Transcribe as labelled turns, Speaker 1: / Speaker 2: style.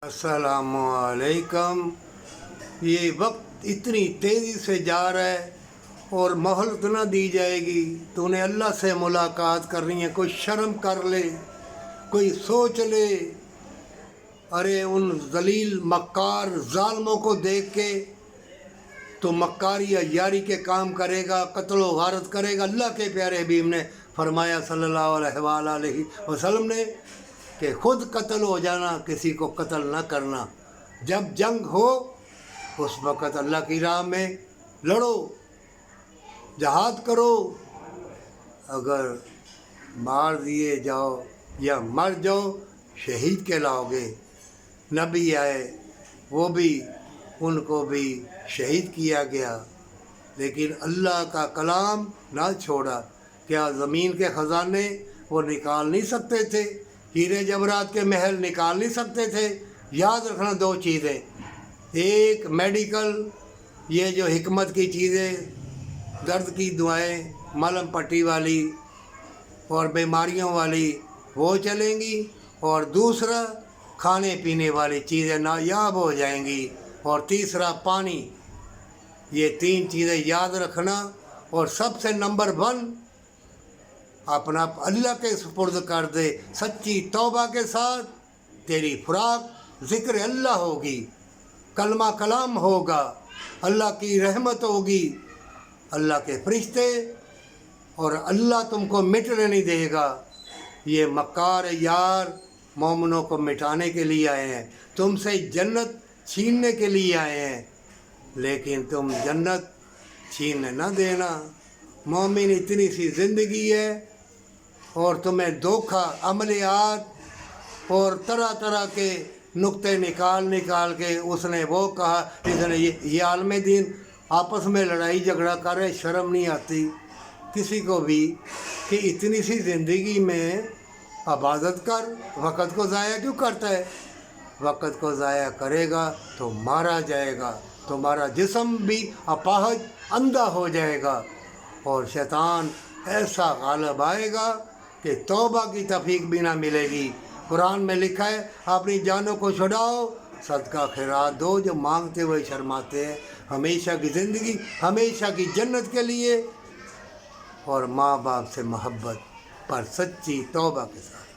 Speaker 1: अस्सलामुअलैकुम। ये वक्त इतनी तेज़ी से जा रहा है और मोहलत न दी जाएगी। तूने अल्लाह से मुलाकात करनी है, कोई शर्म कर ले, कोई सोच ले। अरे उन जलील मक्कार जालमों को देख के तो मक्कारी या यारी के काम करेगा, कत्ल व गारत करेगा। अल्लाह के प्यारे हबीब ने फरमाया सल्लल्लाहु अलैहि वसल्लम ने कि खुद कत्ल हो जाना, किसी को कत्ल न करना। जब जंग हो उस वक़्त अल्लाह की राह में लड़ो, जहाद करो। अगर मार दिए जाओ या मर जाओ शहीद कहलाओगे। नबी आए, वो भी, उनको भी शहीद किया गया, लेकिन अल्लाह का कलाम ना छोड़ा। क्या ज़मीन के ख़जाने वो निकाल नहीं सकते थे? हीरे जवरात के महल निकाल नहीं सकते थे? याद रखना दो चीज़ें, एक मेडिकल, ये जो हिकमत की चीज़ें, दर्द की दुआएं, मलहम पट्टी वाली और बीमारियों वाली वो चलेंगी, और दूसरा खाने पीने वाली चीज़ें नायाब हो जाएंगी, और तीसरा पानी। ये तीन चीज़ें याद रखना। और सबसे नंबर 1 अपना अल्लाह के सुपुर्द कर दे। सच्ची तौबा के साथ तेरी खुराक ज़िक्र अल्लाह होगी, कलमा कलाम होगा, अल्लाह की रहमत होगी, अल्लाह के फरिश्ते, और अल्लाह तुमको मिटने नहीं देगा। ये मक्कार यार मोमिनों को मिटाने के लिए आए हैं, तुमसे जन्नत छीनने के लिए आए हैं, लेकिन तुम जन्नत छीन न देना। मोमिन इतनी सी ज़िंदगी है और तुम्हें धोखा, अमलियात और तरह तरह के नुक्ते निकाल के उसने वो कहा, इसने ये आलम दीन आपस में लड़ाई झगड़ा कर रहे। शर्म नहीं आती किसी को भी कि इतनी सी ज़िंदगी में इबादत कर, वक़्त को ज़ाया क्यों करता है? वक़्त को ज़ाया करेगा तो मारा जाएगा, तुम्हारा जिस्म भी अपाहज अंधा हो जाएगा, और शैतान ऐसा गालिब आएगा कि तौबा की तौफीक भी ना मिलेगी। कुरान में लिखा है, अपनी जानों को छुड़ाओ, सदका खैरात दो, जो मांगते हुए शर्माते हैं। हमेशा की ज़िंदगी, हमेशा की जन्नत के लिए, और माँ बाप से मोहब्बत पर सच्ची तौबा के साथ।